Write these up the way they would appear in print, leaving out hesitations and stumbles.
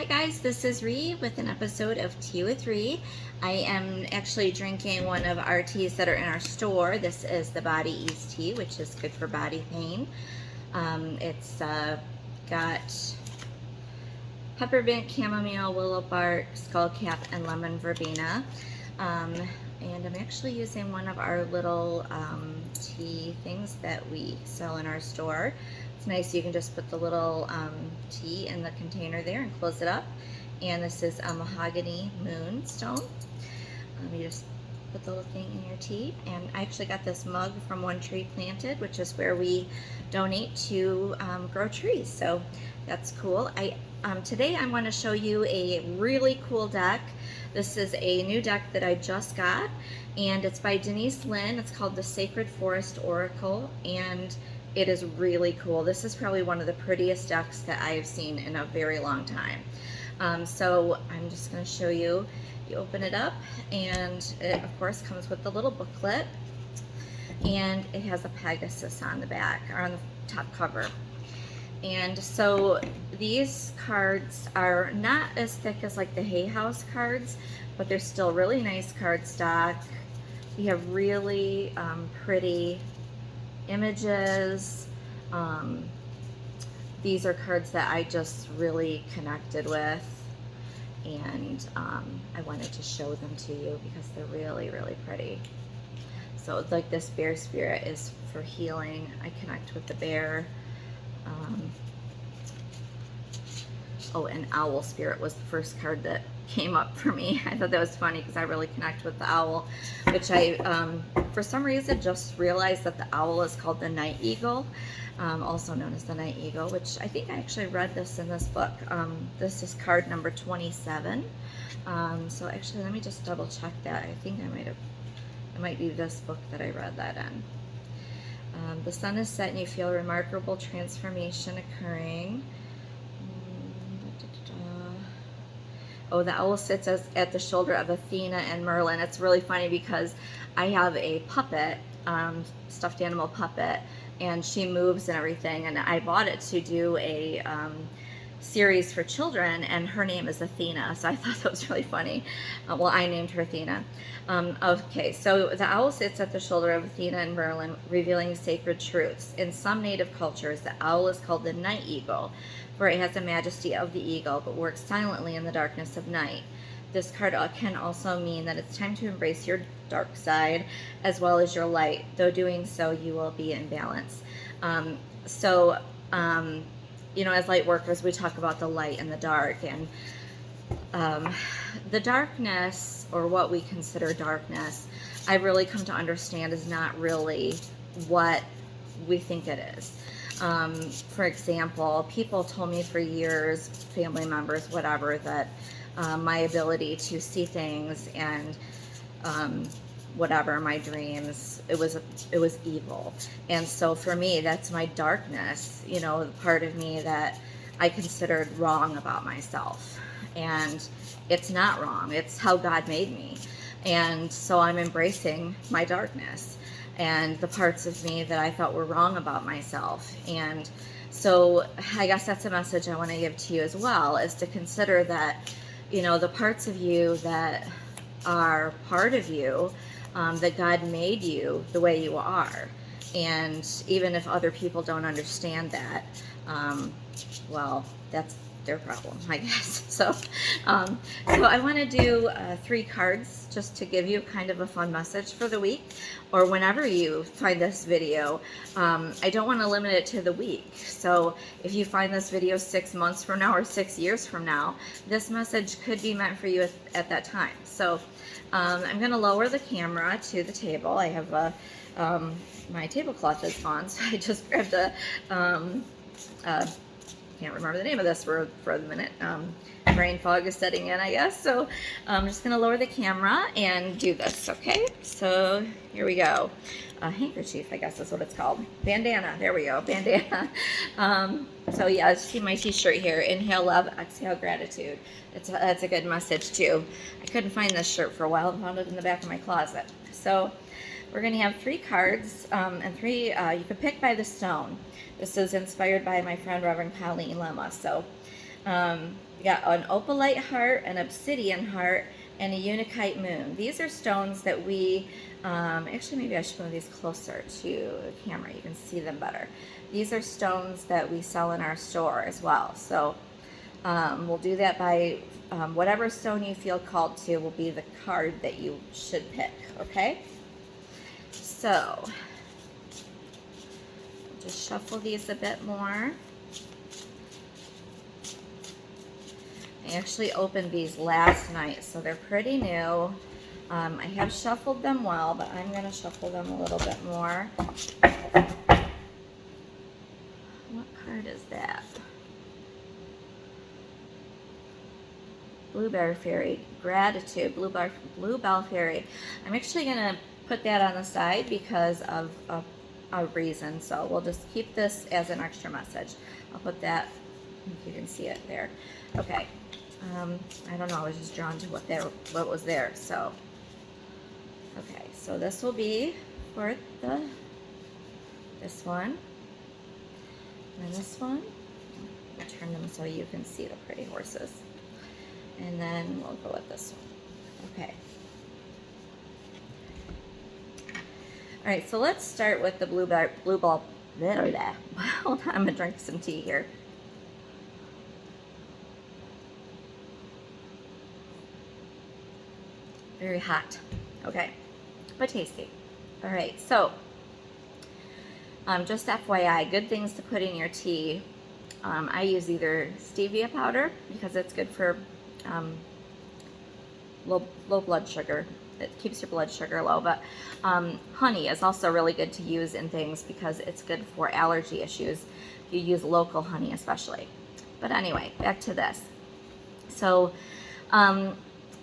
Hi guys, this is Ree with an episode of Tea with Ree. I am actually drinking one of our teas that are in our store. This is the Body Ease tea, which is good for body pain. It's got peppermint, chamomile, willow bark, skullcap, and lemon verbena. And I'm actually using one of our little tea things that we sell in our store. It's nice, you can just put the little tea in the container there and close it up. And this is a mahogany moonstone. You just put the little thing in your tea. And I actually got this mug from One Tree Planted, which is where we donate to grow trees. So that's cool. Today I want to show you a really cool deck. This is a new deck that I just got, and it's by Denise Lynn. It's called the Sacred Forest Oracle, and it is really cool. This is probably one of the prettiest decks that I have seen in a very long time. So I'm just going to show you. You open it up, and it of course comes with the little booklet, and it has a Pegasus on the back, or on the top cover. And so these cards are not as thick as like the Hay House cards, but they're still really nice cardstock. You have really pretty images. These are cards that I just really connected with, and I wanted to show them to you because they're really, really pretty. So like this bear spirit is for healing. I connect with the bear. Oh, and owl spirit was the first card that came up for me. I thought that was funny because I really connect with the owl, which I, for some reason, just realized that the owl is called the night eagle, also known as the night eagle, which I think I actually read this in this book. This is card number 27. So actually, let me just double check that. I think it might be this book that I read that in. The sun is set and you feel a remarkable transformation occurring. Oh, the owl sits at the shoulder of Athena and Merlin. It's really funny because I have a puppet, stuffed animal puppet, and she moves and everything, and I bought it to do a series for children, and her name is Athena, so I thought that was really funny. Well, I named her Athena. Okay, so the owl sits at the shoulder of Athena and Merlin, revealing sacred truths. In some native cultures, the owl is called the night eagle, for it has the majesty of the eagle, but works silently in the darkness of night. This card can also mean that it's time to embrace your dark side as well as your light. Though doing so, you will be in balance. You know, as light workers, we talk about the light and the dark, and the darkness, or what we consider darkness, I've really come to understand is not really what we think it is. For example, people told me for years, family members, whatever, that my ability to see things and whatever, my dreams, it was evil. And so for me, that's my darkness, you know, the part of me that I considered wrong about myself. And it's not wrong, it's how God made me. And so I'm embracing my darkness and the parts of me that I thought were wrong about myself. And so I guess that's a message I want to give to you as well, is to consider that, you know, the parts of you that are part of you, that God made you the way you are. And even if other people don't understand that, well, that's their problem, I guess. So I want to do 3 cards just to give you kind of a fun message for the week, or whenever you find this video. I don't want to limit it to the week. So if you find this video 6 months from now or 6 years from now, this message could be meant for you at that time. So I'm going to lower the camera to the table. I have my tablecloth is on, so I just grabbed can't remember the name of this for the minute. Brain fog is setting in, I guess. So I'm just going to lower the camera and do this, okay? So here we go. A handkerchief, I guess is what it's called. Bandana, there we go, bandana. So yeah, see my t-shirt here. Inhale love, exhale gratitude. That's a good message too. I couldn't find this shirt for a while. I found it in the back of my closet. So we're going to have 3 cards, and 3, you can pick by the stone. This is inspired by my friend Reverend Colleen Lemma. So We got an opalite heart, an obsidian heart, and a unakite moon. These are stones that we, actually maybe I should move these closer to the camera. You can see them better. These are stones that we sell in our store as well. So we'll do that by whatever stone you feel called to will be the card that you should pick, okay? So just shuffle these a bit more. I actually opened these last night, so they're pretty new. I have shuffled them well, but I'm going to shuffle them a little bit more. What card is that? Blueberry Fairy, Gratitude, Bluebell Fairy. I'm actually going to put that on the side because of a reason, so we'll just keep this as an extra message. I'll put that, if you can see it there. Okay. I don't know, I was just drawn to what was there, so. Okay, so this will be for this one, and this one. I'll turn them so you can see the pretty horses. And then we'll go with this one. Okay. All right, so let's start with the bluebell. Hold on, I'm gonna drink some tea here. Very hot. Okay, but tasty. All right, so just FYI, good things to put in your tea. I use either stevia powder because it's good for low blood sugar. It keeps your blood sugar low, but honey is also really good to use in things because it's good for allergy issues. You use local honey especially. But anyway, back to this. So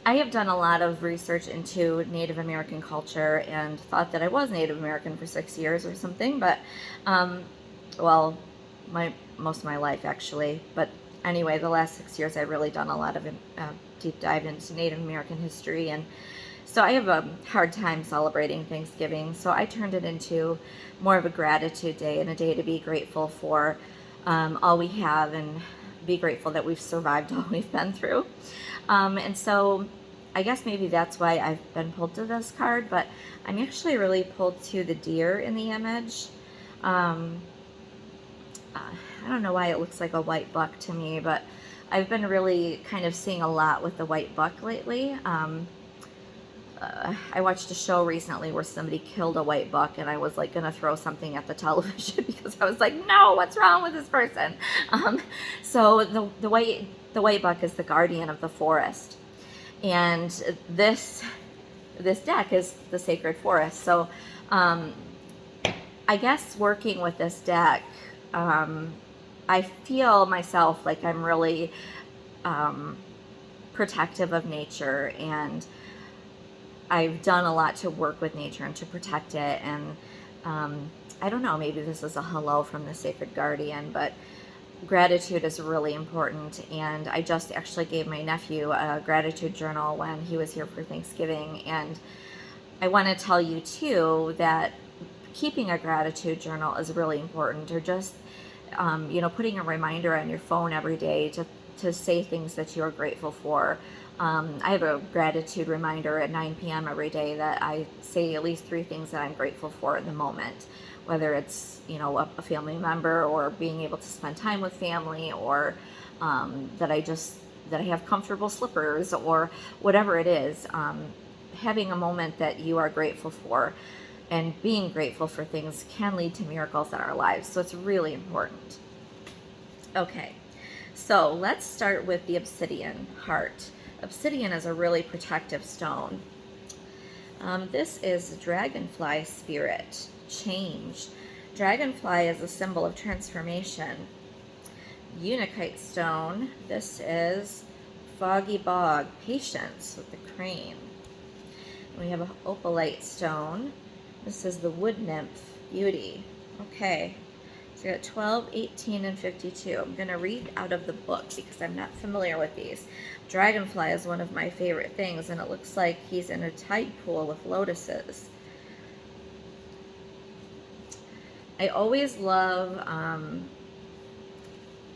I have done a lot of research into Native American culture and thought that I was Native American for 6 years or something, but well, most of my life actually. But anyway, the last 6 years I've really done a lot of deep dive into Native American history, and so I have a hard time celebrating Thanksgiving, so I turned it into more of a gratitude day and a day to be grateful for all we have and be grateful that we've survived all we've been through. And so I guess maybe that's why I've been pulled to this card, but I'm actually really pulled to the deer in the image. I don't know why it looks like a white buck to me, but I've been really kind of seeing a lot with the white buck lately. I watched a show recently where somebody killed a white buck, and I was like gonna throw something at the television because I was like, no, what's wrong with this person? So the white buck is the guardian of the forest, and this deck is the sacred forest. So I guess working with this deck, I feel myself like I'm really protective of nature, and I've done a lot to work with nature and to protect it. And I don't know, maybe this is a hello from the sacred guardian, but gratitude is really important. And I just actually gave my nephew a gratitude journal when he was here for Thanksgiving. And I want to tell you too that keeping a gratitude journal is really important, or just putting a reminder on your phone every day to say things that you're grateful for. I have a gratitude reminder at 9 p.m. every day that I say at least 3 things that I'm grateful for in the moment, whether it's a family member, or being able to spend time with family, or that I have comfortable slippers, or whatever it is. Having a moment that you are grateful for and being grateful for things can lead to miracles in our lives. So it's really important. Okay, so let's start with the Obsidian Heart. Obsidian is a really protective stone. This is Dragonfly Spirit, change. Dragonfly is a symbol of transformation. Unakite stone, this is Foggy Bog, patience with the crane. And we have an opalite stone. This is the Wood Nymph, beauty. Okay, so we got 12, 18, and 52. I'm going to read out of the book because I'm not familiar with these. Dragonfly is one of my favorite things, and it looks like he's in a tide pool with lotuses. I always love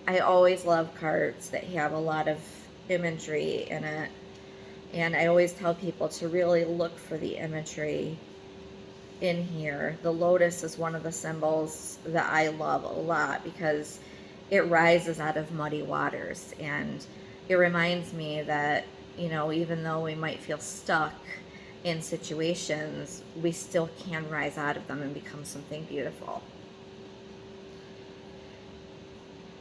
I always love cards that have a lot of imagery in it. And I always tell people to really look for the imagery in here. The lotus is one of the symbols that I love a lot because it rises out of muddy waters, and it reminds me that, you know, even though we might feel stuck in situations, we still can rise out of them and become something beautiful.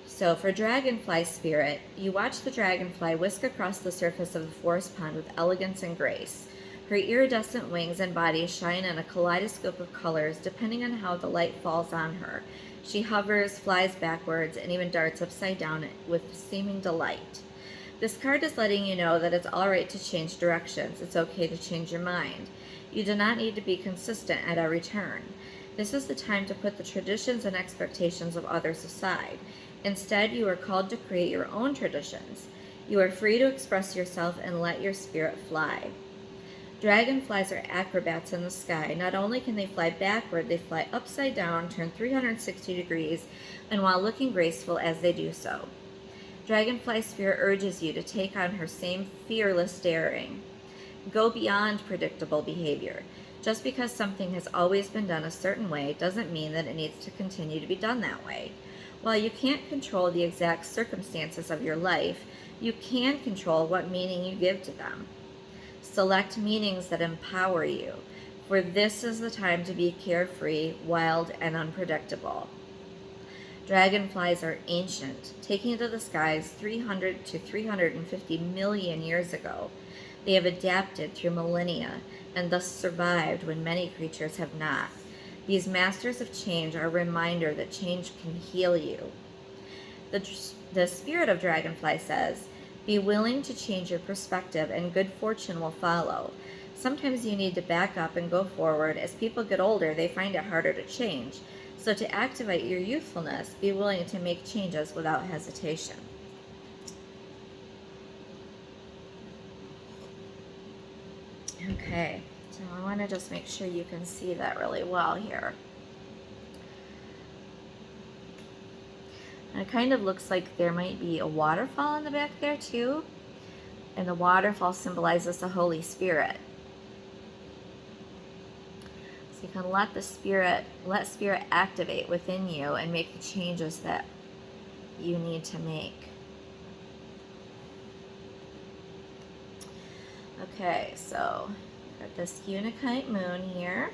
So for Dragonfly Spirit, you watch the dragonfly whisk across the surface of the forest pond with elegance and grace. Her iridescent wings and body shine in a kaleidoscope of colors depending on how the light falls on her. She hovers, flies backwards, and even darts upside down with seeming delight. This card is letting you know that it's alright to change directions. It's okay to change your mind. You do not need to be consistent at every turn. This is the time to put the traditions and expectations of others aside. Instead, you are called to create your own traditions. You are free to express yourself and let your spirit fly. Dragonflies are acrobats in the sky. Not only can they fly backward, they fly upside down, turn 360 degrees, and while looking graceful as they do so. Dragonfly Spirit urges you to take on her same fearless daring. Go beyond predictable behavior. Just because something has always been done a certain way doesn't mean that it needs to continue to be done that way. While you can't control the exact circumstances of your life, you can control what meaning you give to them. Select meanings that empower you, for this is the time to be carefree, wild, and unpredictable. Dragonflies are ancient, taking to the skies 300 to 350 million years ago. They have adapted through millennia and thus survived when many creatures have not. These masters of change are a reminder that change can heal you. The spirit of Dragonfly says, be willing to change your perspective and good fortune will follow. Sometimes you need to back up and go forward. As people get older, they find it harder to change. So to activate your youthfulness, be willing to make changes without hesitation. Okay, so I want to just make sure you can see that really well here. And it kind of looks like there might be a waterfall in the back there too. And the waterfall symbolizes the Holy Spirit. So you can let Spirit activate within you and make the changes that you need to make. Okay, so got this Unikite moon here.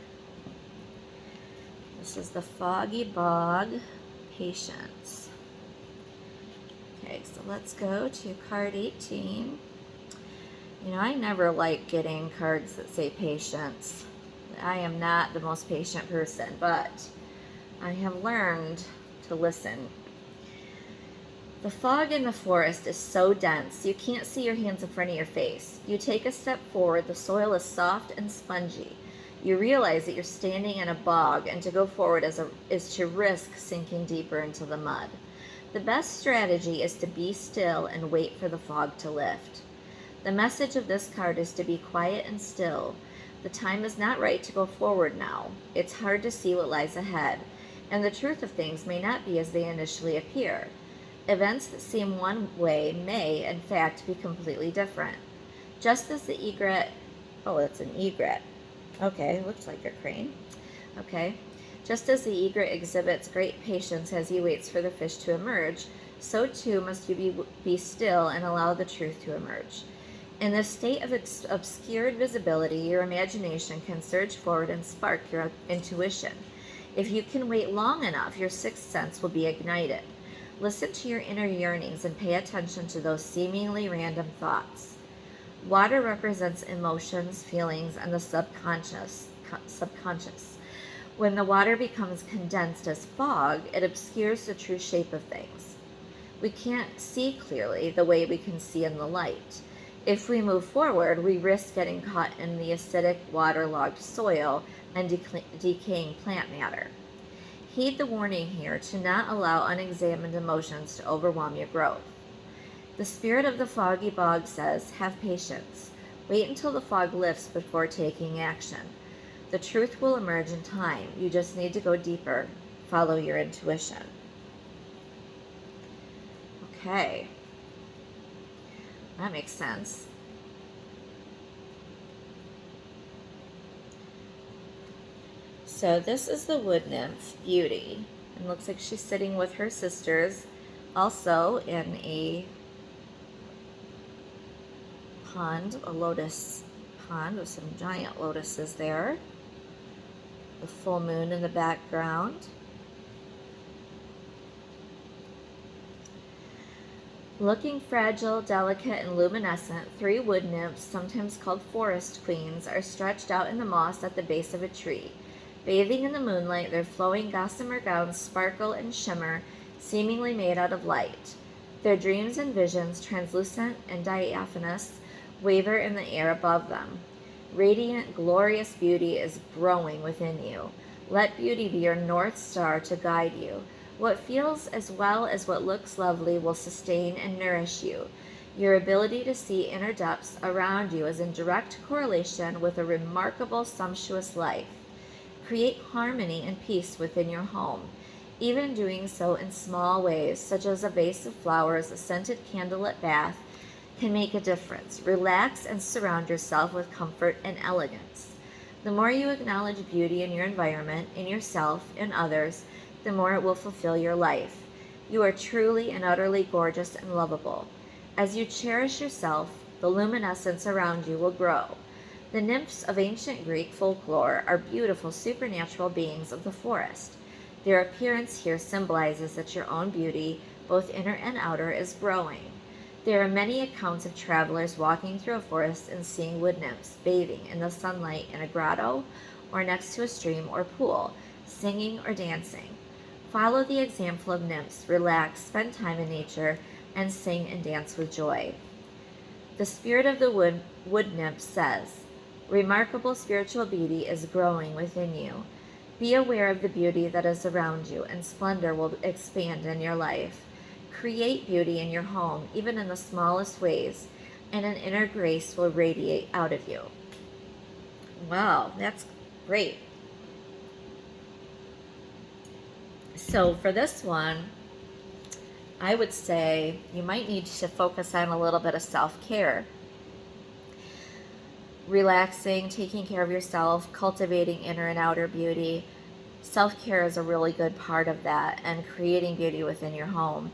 This is the Foggy Bog, Patience. Okay, so let's go to card 18. You know, I never like getting cards that say patience. I am not the most patient person, but I have learned to listen. The fog in the forest is so dense, you can't see your hands in front of your face. You take a step forward, the soil is soft and spongy. You realize that you're standing in a bog, and to go forward is to risk sinking deeper into the mud. The best strategy is to be still and wait for the fog to lift. The message of this card is to be quiet and still. The time is not right to go forward now. It's hard to see what lies ahead, and the truth of things may not be as they initially appear. Events that seem one way may, in fact, be completely different. Just as the egret, oh, that's an egret. Okay, looks like a crane. Okay. Just as the egret exhibits great patience as he waits for the fish to emerge, so too must you be still and allow the truth to emerge. In this state of obscured visibility, your imagination can surge forward and spark your intuition. If you can wait long enough, your sixth sense will be ignited. Listen to your inner yearnings and pay attention to those seemingly random thoughts. Water represents emotions, feelings, and the subconscious. When the water becomes condensed as fog, it obscures the true shape of things. We can't see clearly the way we can see in the light. If we move forward, we risk getting caught in the acidic, waterlogged soil and decaying plant matter. Heed the warning here to not allow unexamined emotions to overwhelm your growth. The spirit of the foggy bog says, have patience. Wait until the fog lifts before taking action. The truth will emerge in time. You just need to go deeper. Follow your intuition. Okay. That makes sense. So this is the wood nymph, Beauty. And looks like she's sitting with her sisters, also in a pond, a lotus pond with some giant lotuses there. The full moon in the background. Looking fragile, delicate, and luminescent, 3 wood nymphs, sometimes called forest queens, are stretched out in the moss at the base of a tree. Bathing in the moonlight, their flowing gossamer gowns sparkle and shimmer, seemingly made out of light. Their dreams and visions, translucent and diaphanous, waver in the air above them. Radiant, glorious beauty is growing within you. Let beauty be your north star to guide you. What feels as well as what looks lovely will sustain and nourish you. Your ability to see inner depths around you is in direct correlation with a remarkable, sumptuous life. Create harmony and peace within your home. Even doing so in small ways, such as a vase of flowers, a scented candlelit bath, can make a difference. Relax and surround yourself with comfort and elegance. The more you acknowledge beauty in your environment, in yourself, and others, the more it will fulfill your life. You are truly and utterly gorgeous and lovable. As you cherish yourself, the luminescence around you will grow. The nymphs of ancient Greek folklore are beautiful supernatural beings of the forest. Their appearance here symbolizes that your own beauty, both inner and outer, is growing. There are many accounts of travelers walking through a forest and seeing wood nymphs bathing in the sunlight in a grotto or next to a stream or pool, singing or dancing. Follow the example of nymphs, relax, spend time in nature, and sing and dance with joy. The spirit of the wood nymph says, remarkable spiritual beauty is growing within you. Be aware of the beauty that is around you, and splendor will expand in your life. Create beauty in your home, even in the smallest ways, and an inner grace will radiate out of you. Wow, that's great. So for this one, I would say you might need to focus on a little bit of self-care. Relaxing, taking care of yourself, cultivating inner and outer beauty. Self-care is a really good part of that, and creating beauty within your home.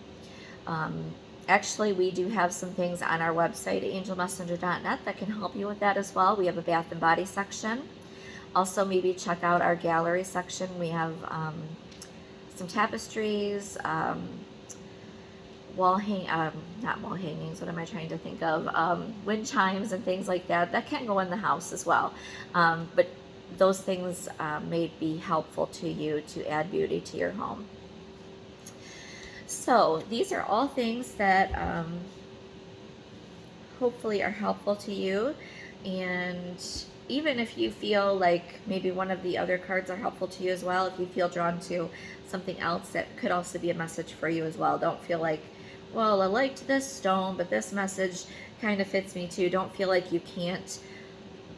Actually, we do have some things on our website, angelmessenger.net, that can help you with that as well. We have a bath and body section. Also, maybe check out our gallery section. We have some tapestries, not wall hangings, what am I trying to think of? Wind chimes and things like that. That can go in the house as well. But those things may be helpful to you to add beauty to your home. So these are all things that hopefully are helpful to you. And even if you feel like maybe one of the other cards are helpful to you as well, if you feel drawn to something else that could also be a message for you as well, don't feel like, well, I liked this stone, but this message kind of fits me too. Don't feel like you can't,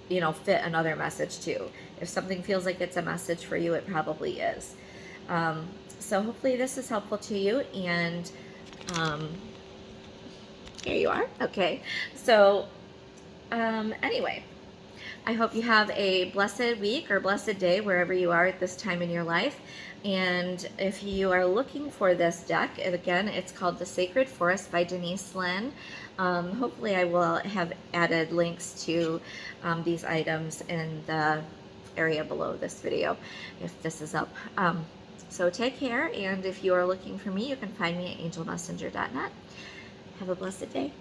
fit another message too. If something feels like it's a message for you, it probably is. So hopefully this is helpful to you, and here you are. Okay, so anyway, I hope you have a blessed week or blessed day wherever you are at this time in your life. And if you are looking for this deck, again, it's called The Sacred Forest by Denise Lynn. Hopefully I will have added links to these items in the area below this video if this is up. So take care, and if you are looking for me, you can find me at angelmessenger.net. Have a blessed day.